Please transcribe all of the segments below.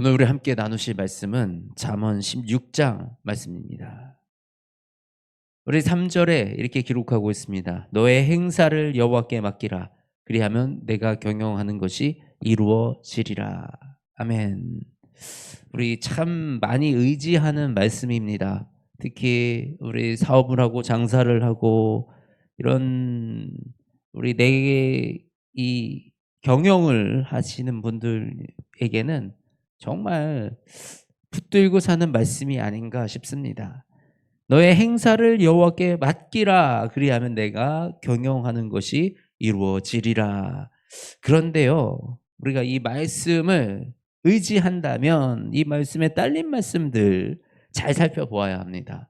오늘 우리 함께 나누실 말씀은 잠언 16장 말씀입니다. 우리 3절에 이렇게 기록하고 있습니다. 너의 행사를 여호와께 맡기라. 그리하면 내가 경영하는 것이 이루어지리라. 아멘. 우리 참 많이 의지하는 말씀입니다. 특히 우리 사업을 하고 장사를 하고 이런 우리 내게 이 경영을 하시는 분들에게는 정말 붙들고 사는 말씀이 아닌가 싶습니다. 너의 행사를 여호와께 맡기라. 그리하면 내가 경영하는 것이 이루어지리라. 그런데요, 우리가 이 말씀을 의지한다면 이 말씀에 딸린 말씀들 잘 살펴보아야 합니다.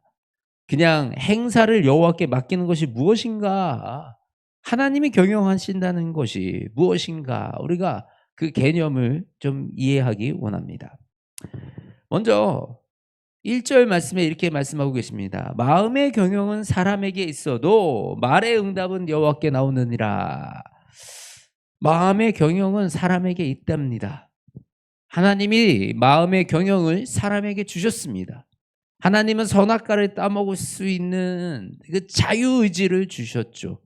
그냥 행사를 여호와께 맡기는 것이 무엇인가? 하나님이 경영하신다는 것이 무엇인가? 우리가 그 개념을 좀 이해하기 원합니다. 먼저 1절 말씀에 이렇게 말씀하고 계십니다. 마음의 경영은 사람에게 있어도 말의 응답은 여호와께 나오느니라. 마음의 경영은 사람에게 있답니다. 하나님이 마음의 경영을 사람에게 주셨습니다. 하나님은 선악과를 따먹을 수 있는 그 자유의지를 주셨죠.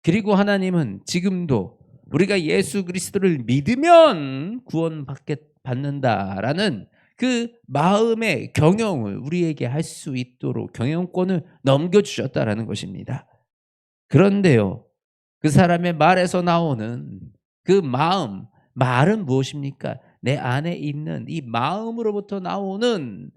그리고 하나님은 지금도 우리가 예수 그리스도를 믿으면 구원받는다라는 그 마음의 경영을 우리에게 할 수 있도록 경영권을 넘겨주셨다라는 것입니다. 그런데요, 그 사람의 말에서 나오는 그 말은 무엇입니까? 내 안에 있는 이 마음으로부터 나오는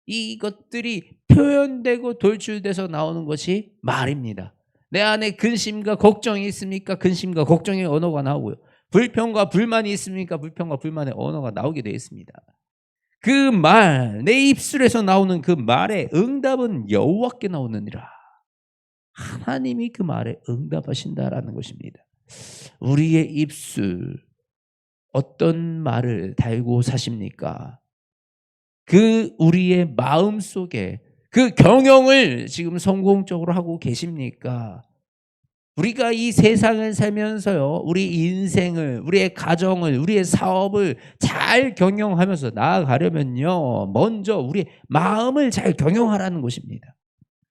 이것들이 표현되고 돌출돼서 나오는 것이 말입니다. 내 안에 근심과 걱정이 있습니까? 근심과 걱정의 언어가 나오고요. 불평과 불만이 있습니까? 불평과 불만의 언어가 나오게 되어 있습니다. 그 말, 내 입술에서 나오는 그 말의 응답은 여호와께 나오느니라. 하나님이 그 말에 응답하신다라는 것입니다. 우리의 입술, 어떤 말을 달고 사십니까? 그 우리의 마음 속에 그 경영을 지금 성공적으로 하고 계십니까? 우리가 이 세상을 살면서요, 우리 인생을, 우리의 가정을, 우리의 사업을 잘 경영하면서 나아가려면요, 먼저 우리 마음을 잘 경영하라는 것입니다.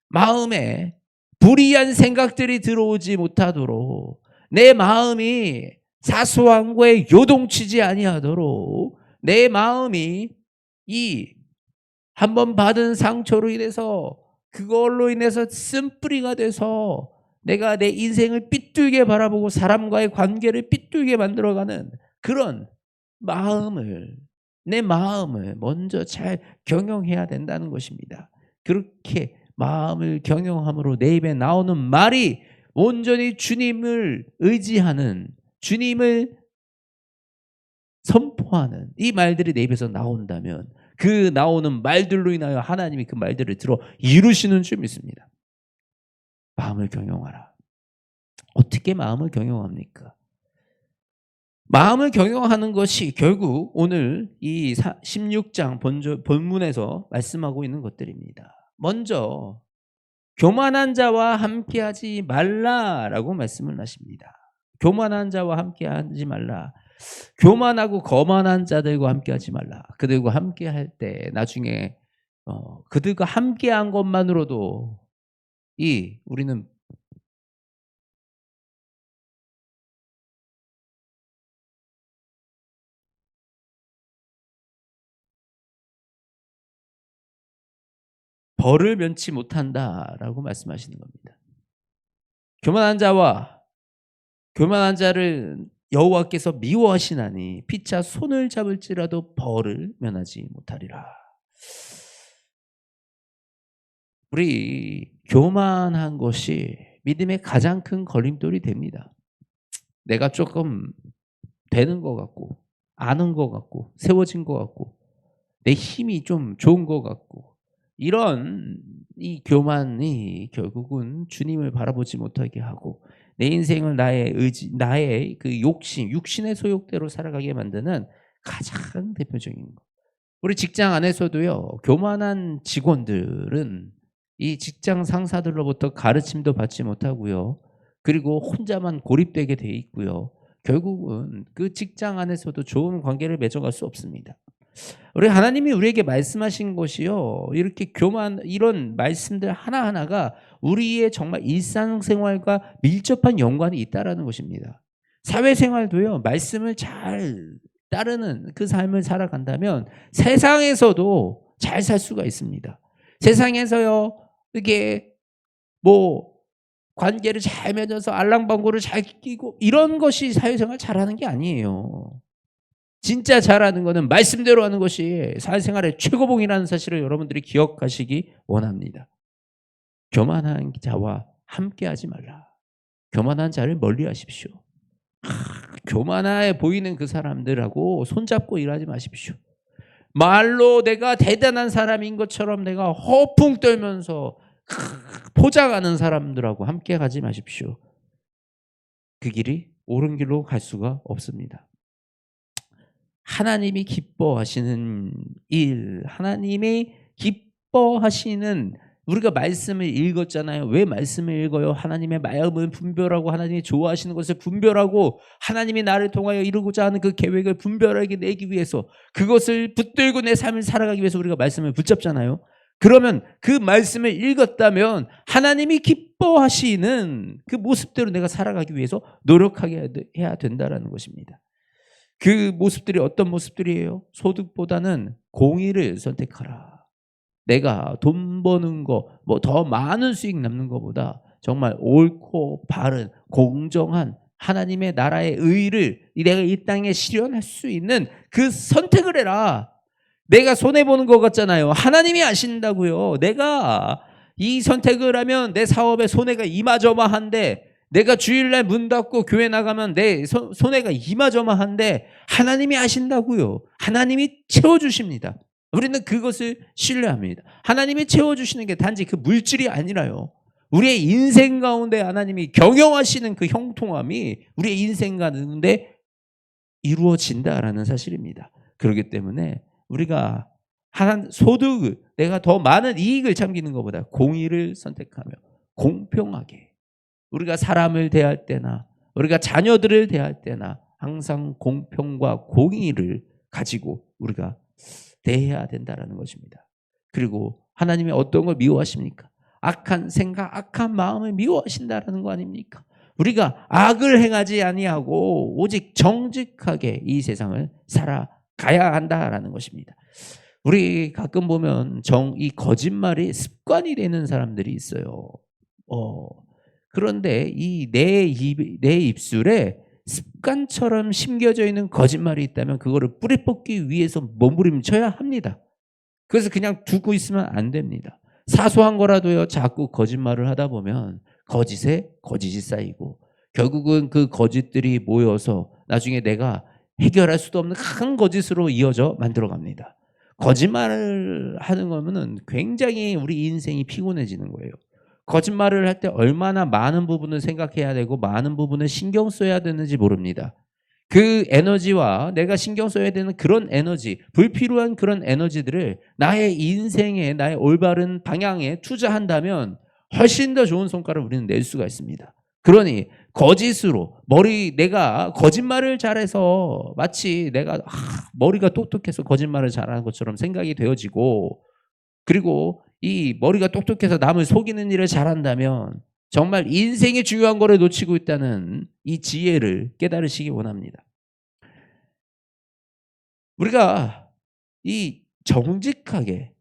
마음에 불의한 생각들이 들어오지 못하도록, 내 마음이 사소한 거에 요동치지 아니하도록, 내 마음이 이 한번 받은 상처로 인해서 그걸로 인해서 쓴뿌리가 돼서 내가 내 인생을 삐뚤게 바라보고 사람과의 관계를 삐뚤게 만들어가는 그런 마음을, 내 마음을 먼저 잘 경영해야 된다는 것입니다. 그렇게 마음을 경영함으로 내 입에 나오는 말이 온전히 주님을 의지하는, 주님을 선포하는 이 말들이 내 입에서 나온다면 그 나오는 말들로 인하여 하나님이 그 말들을 들어 이루시는 줄 믿습니다. 마음을 경영하라. 어떻게 마음을 경영합니까? 마음을 경영하는 것이 결국 오늘 이 16장 본문에서 말씀하고 있는 것들입니다. 먼저 교만한 자와 함께하지 말라라고 말씀을 하십니다. 교만한 자와 함께하지 말라. 교만하고 거만한 자들과 함께하지 말라. 그들과 함께할 때 나중에 그들과 함께한 것만으로도 우리는 벌을 면치 못한다라고 말씀하시는 겁니다. 교만한 자를 여호와께서 미워하시나니 피차 손을 잡을지라도 벌을 면하지 못하리라. 우리 교만한 것이 믿음의 가장 큰 걸림돌이 됩니다. 내가 조금 되는 것 같고, 아는 것 같고, 세워진 것 같고, 내 힘이 좀 좋은 것 같고, 이런 이 교만이 결국은 주님을 바라보지 못하게 하고 내 인생을 나의 의지, 나의 그 욕심, 육신의 소욕대로 살아가게 만드는 가장 대표적인 것. 우리 직장 안에서도요, 교만한 직원들은 이 직장 상사들로부터 가르침도 받지 못하고요, 그리고 혼자만 고립되게 돼 있고요, 결국은 그 직장 안에서도 좋은 관계를 맺어갈 수 없습니다. 우리 하나님이 우리에게 말씀하신 것이요, 이렇게 이런 말씀들 하나하나가 우리의 정말 일상생활과 밀접한 연관이 있다라는 것입니다. 사회생활도요, 말씀을 잘 따르는 그 삶을 살아간다면 세상에서도 잘 살 수가 있습니다. 세상에서요, 이게 뭐 관계를 잘 맺어서 알랑방구를 잘 끼고 이런 것이 사회생활 잘하는 게 아니에요. 진짜 잘하는 거는 말씀대로 하는 것이 사회생활의 최고봉이라는 사실을 여러분들이 기억하시기 원합니다. 교만한 자와 함께하지 말라. 교만한 자를 멀리하십시오. 교만해 보이는 그 사람들하고 손잡고 일하지 마십시오. 말로 내가 대단한 사람인 것처럼 내가 허풍 떨면서 포장하는 사람들하고 함께 가지 마십시오. 그 길이 옳은 길로 갈 수가 없습니다. 하나님이 기뻐하시는 일, 하나님이 기뻐하시는, 우리가 말씀을 읽었잖아요. 왜 말씀을 읽어요? 하나님의 마음을 분별하고 하나님이 좋아하시는 것을 분별하고 하나님이 나를 통하여 이루고자 하는 그 계획을 분별하게 내기 위해서, 그것을 붙들고 내 삶을 살아가기 위해서 우리가 말씀을 붙잡잖아요. 그러면 그 말씀을 읽었다면 하나님이 기뻐하시는 그 모습대로 내가 살아가기 위해서 노력하게 해야 된다는 것입니다. 그 모습들이 어떤 모습들이에요? 소득보다는 공의를 선택하라. 내가 돈 버는 거, 뭐 더 많은 수익 남는 것보다 정말 옳고 바른 공정한 하나님의 나라의 의를 내가 이 땅에 실현할 수 있는 그 선택을 해라. 내가 손해보는 것 같잖아요. 하나님이 아신다고요. 내가 이 선택을 하면 내 사업에 손해가 이마저마한데, 내가 주일날 문 닫고 교회 나가면 내 손해가 이마저마한데 하나님이 아신다고요. 하나님이 채워주십니다. 우리는 그것을 신뢰합니다. 하나님이 채워주시는 게 단지 그 물질이 아니라요, 우리의 인생 가운데 하나님이 경영하시는 그 형통함이 우리의 인생 가운데 이루어진다라는 사실입니다. 그렇기 때문에 우리가 소득을, 내가 더 많은 이익을 참기는 것보다 공의를 선택하며 공평하게, 우리가 사람을 대할 때나 우리가 자녀들을 대할 때나 항상 공평과 공의를 가지고 우리가 대해야 된다는 것입니다. 그리고 하나님이 어떤 걸 미워하십니까? 악한 생각, 악한 마음을 미워하신다는 거 아닙니까? 우리가 악을 행하지 아니하고 오직 정직하게 이 세상을 살아가야 한다라는 것입니다. 우리 가끔 보면 이 거짓말이 습관이 되는 사람들이 있어요. 그런데 이 내 입술에 습관처럼 심겨져 있는 거짓말이 있다면 그거를 뿌리 뽑기 위해서 몸부림쳐야 합니다. 그래서 그냥 두고 있으면 안 됩니다. 사소한 거라도요, 자꾸 거짓말을 하다 보면 거짓에 거짓이 쌓이고 결국은 그 거짓들이 모여서 나중에 내가 해결할 수도 없는 큰 거짓으로 이어져 만들어갑니다. 거짓말을 하는 거면은 굉장히 우리 인생이 피곤해지는 거예요. 거짓말을 할 때 얼마나 많은 부분을 생각해야 되고 많은 부분을 신경 써야 되는지 모릅니다. 그 에너지와 내가 신경 써야 되는 그런 에너지, 불필요한 그런 에너지들을 나의 인생에, 나의 올바른 방향에 투자한다면 훨씬 더 좋은 성과를 우리는 낼 수가 있습니다. 그러니 거짓으로 내가 거짓말을 잘해서 마치 내가 머리가 똑똑해서 거짓말을 잘하는 것처럼 생각이 되어지고, 그리고 이 머리가 똑똑해서 남을 속이는 일을 잘한다면 정말 인생의 중요한 거를 놓치고 있다는 이 지혜를 깨달으시기 원합니다. 우리가 이 정직하게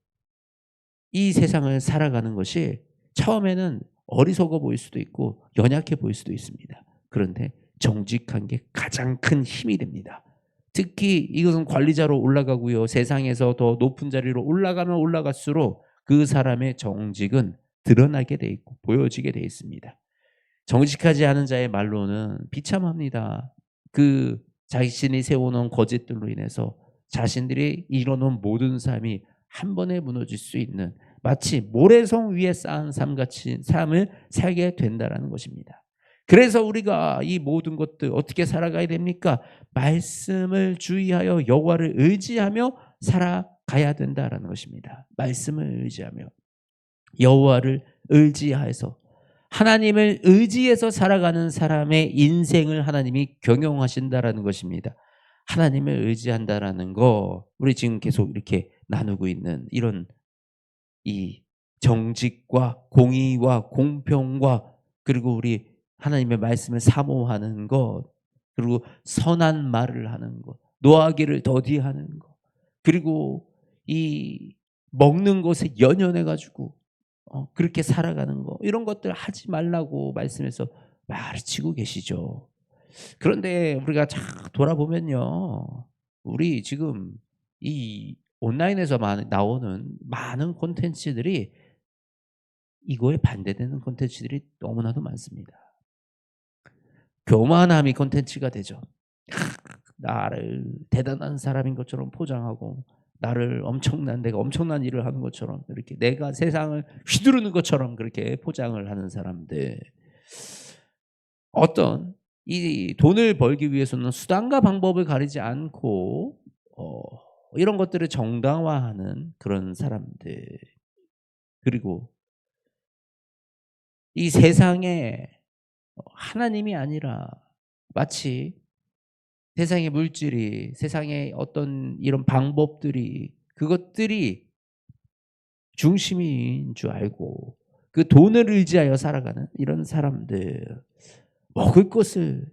이 세상을 살아가는 것이 처음에는 어리석어 보일 수도 있고 연약해 보일 수도 있습니다. 그런데 정직한 게 가장 큰 힘이 됩니다. 특히 이것은 관리자로 올라가고요, 세상에서 더 높은 자리로 올라가면 올라갈수록 그 사람의 정직은 드러나게 돼 있고 보여지게 돼 있습니다. 정직하지 않은 자의 말로는 비참합니다. 그 자신이 세워놓은 거짓들로 인해서 자신들이 이뤄놓은 모든 삶이 한 번에 무너질 수 있는, 마치 모래성 위에 쌓은 삶같이 삶을 살게 된다는 것입니다. 그래서 우리가 이 모든 것들 어떻게 살아가야 됩니까? 말씀을 주의하여 여호와를 의지하며 살아가야 된다는 것입니다. 말씀을 의지하며 여호와를 의지해서 하나님을 의지해서 살아가는 사람의 인생을 하나님이 경영하신다라는 것입니다. 하나님을 의지한다라는 거, 우리 지금 계속 이렇게 나누고 있는 이런 이 정직과 공의와 공평과, 그리고 우리 하나님의 말씀을 사모하는 것, 그리고 선한 말을 하는 것, 노하기를 더디하는 것, 그리고 이 먹는 것에 연연해 가지고 그렇게 살아가는 거, 이런 것들 하지 말라고 말씀에서 가르치고 계시죠. 그런데 우리가 잘 돌아보면요, 우리 지금 이 온라인에서 나오는 많은 콘텐츠들이 이거에 반대되는 콘텐츠들이 너무나도 많습니다. 교만함이 콘텐츠가 되죠. 나를 대단한 사람인 것처럼 포장하고, 나를 내가 엄청난 일을 하는 것처럼, 이렇게 내가 세상을 휘두르는 것처럼 그렇게 포장을 하는 사람들. 어떤 이 돈을 벌기 위해서는 수단과 방법을 가리지 않고 이런 것들을 정당화하는 그런 사람들. 그리고 이 세상에 하나님이 아니라 마치 세상의 물질이, 세상의 어떤 이런 방법들이, 그것들이 중심인 줄 알고 그 돈을 의지하여 살아가는 이런 사람들. 먹을 것을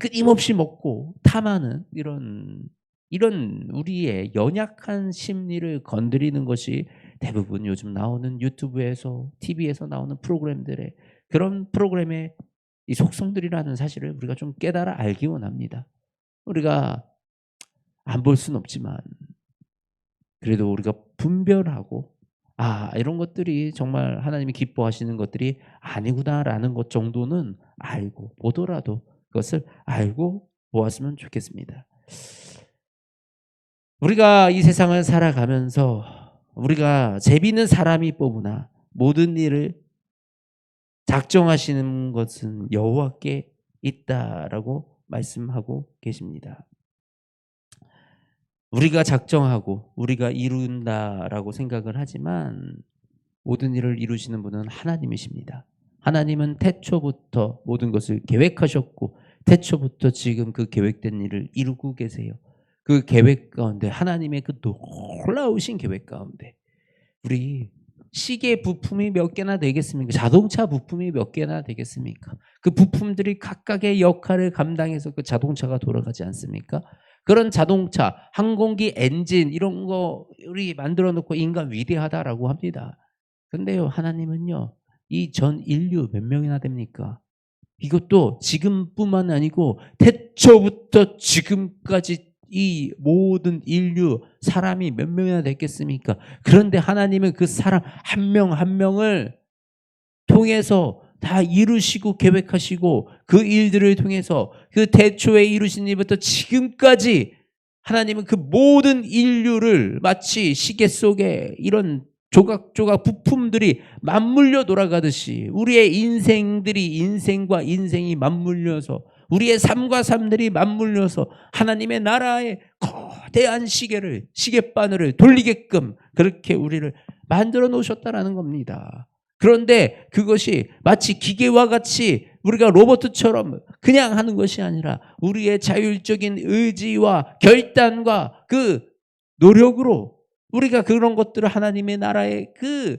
끊임없이 먹고 탐하는 이런 우리의 연약한 심리를 건드리는 것이 대부분 요즘 나오는 유튜브에서, TV에서 나오는 프로그램들의, 그런 프로그램의 이 속성들이라는 사실을 우리가 좀 깨달아 알기 원합니다. 우리가 안 볼 수는 없지만 그래도 우리가 분별하고, 이런 것들이 정말 하나님이 기뻐하시는 것들이 아니구나라는 것 정도는 알고 보더라도 그것을 알고 보았으면 좋겠습니다. 우리가 이 세상을 살아가면서 우리가 재미있는 사람이 뽑으나 모든 일을 작정하시는 것은 여호와께 있다라고 말씀하고 계십니다. 우리가 작정하고 우리가 이룬다라고 생각을 하지만 모든 일을 이루시는 분은 하나님이십니다. 하나님은 태초부터 모든 것을 계획하셨고 태초부터 지금 그 계획된 일을 이루고 계세요. 그 계획 가운데, 하나님의 그 놀라우신 계획 가운데 우리 시계 부품이 몇 개나 되겠습니까? 자동차 부품이 몇 개나 되겠습니까? 그 부품들이 각각의 역할을 감당해서 그 자동차가 돌아가지 않습니까? 그런 자동차, 항공기 엔진 이런 거 우리 만들어 놓고 인간 위대하다라고 합니다. 근데요, 하나님은요, 이 전 인류 몇 명이나 됩니까? 이것도 지금뿐만 아니고 태초부터 지금까지 이 모든 인류 사람이 몇 명이나 됐겠습니까? 그런데 하나님은 그 사람 한 명 한 명을 통해서 다 이루시고 계획하시고, 그 일들을 통해서 그 태초에 이루신 일부터 지금까지 하나님은 그 모든 인류를 마치 시계 속에 이런 조각조각 부품들이 맞물려 돌아가듯이 우리의 인생과 인생이 맞물려서, 우리의 삶과 삶들이 맞물려서 하나님의 나라의 거대한 시계바늘을 돌리게끔 그렇게 우리를 만들어 놓으셨다라는 겁니다. 그런데 그것이 마치 기계와 같이 우리가 로봇처럼 그냥 하는 것이 아니라 우리의 자율적인 의지와 결단과 그 노력으로 우리가 그런 것들을 하나님의 나라의 그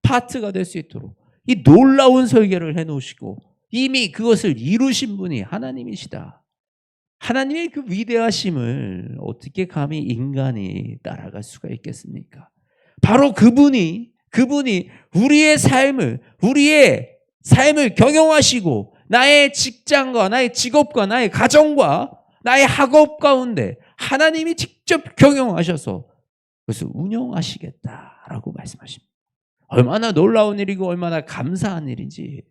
파트가 될 수 있도록 이 놀라운 설계를 해놓으시고 이미 그것을 이루신 분이 하나님이시다. 하나님의 그 위대하심을 어떻게 감히 인간이 따라갈 수가 있겠습니까? 바로 그분이 우리의 삶을 경영하시고 나의 직장과 나의 직업과 나의 가정과 나의 학업 가운데 하나님이 직접 경영하셔서 그것을 운영하시겠다라고 말씀하십니다. 얼마나 놀라운 일이고 얼마나 감사한 일인지,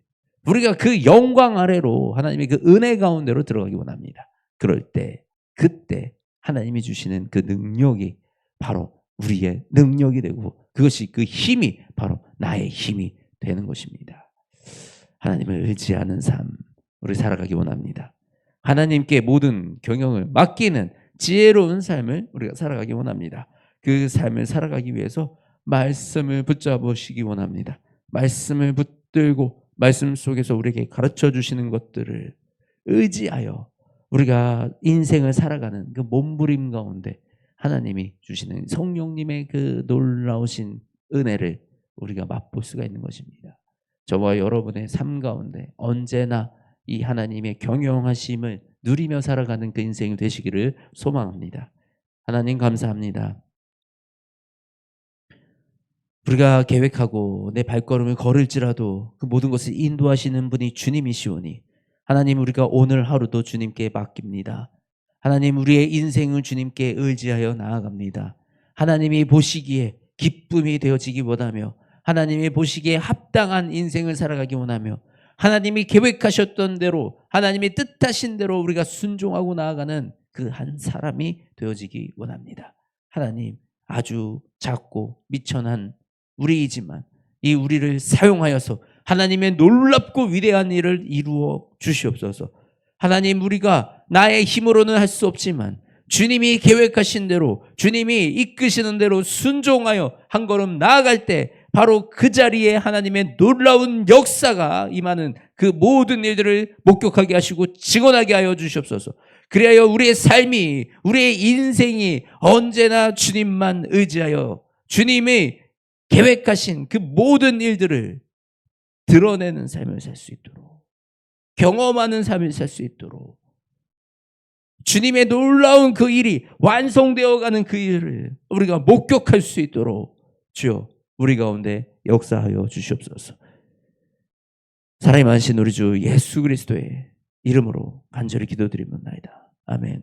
우리가 그 영광 아래로 하나님의 그 은혜 가운데로 들어가기 원합니다. 그럴 때 그때 하나님이 주시는 그 능력이 바로 우리의 능력이 되고 그것이 그 힘이 바로 나의 힘이 되는 것입니다. 하나님을 의지하는 삶 우리 살아가기 원합니다. 하나님께 모든 경영을 맡기는 지혜로운 삶을 우리가 살아가기 원합니다. 그 삶을 살아가기 위해서 말씀을 붙잡으시기 원합니다. 말씀을 붙들고 말씀 속에서 우리에게 가르쳐 주시는 것들을 의지하여 우리가 인생을 살아가는 그 몸부림 가운데 하나님이 주시는 성령님의 그 놀라우신 은혜를 우리가 맛볼 수가 있는 것입니다. 저와 여러분의 삶 가운데 언제나 이 하나님의 경영하심을 누리며 살아가는 그 인생이 되시기를 소망합니다. 하나님 감사합니다. 우리가 계획하고 내 발걸음을 걸을지라도 그 모든 것을 인도하시는 분이 주님이시오니 하나님, 우리가 오늘 하루도 주님께 맡깁니다. 하나님, 우리의 인생을 주님께 의지하여 나아갑니다. 하나님이 보시기에 기쁨이 되어지기 원하며 하나님이 보시기에 합당한 인생을 살아가기 원하며 하나님이 계획하셨던 대로 하나님이 뜻하신 대로 우리가 순종하고 나아가는 그 한 사람이 되어지기 원합니다. 하나님, 아주 작고 미천한 우리이지만 이 우리를 사용하여서 하나님의 놀랍고 위대한 일을 이루어 주시옵소서. 하나님, 우리가 나의 힘으로는 할 수 없지만 주님이 계획하신 대로 주님이 이끄시는 대로 순종하여 한 걸음 나아갈 때 바로 그 자리에 하나님의 놀라운 역사가 임하는 그 모든 일들을 목격하게 하시고 증언하게 하여 주시옵소서. 그리하여 우리의 삶이, 우리의 인생이 언제나 주님만 의지하여 주님이 계획하신 그 모든 일들을 드러내는 삶을 살 수 있도록, 경험하는 삶을 살 수 있도록, 주님의 놀라운 그 일이 완성되어 가는 그 일을 우리가 목격할 수 있도록 주여 우리 가운데 역사하여 주시옵소서. 사랑이 많으신 우리 주 예수 그리스도의 이름으로 간절히 기도드리옵나이다. 아멘.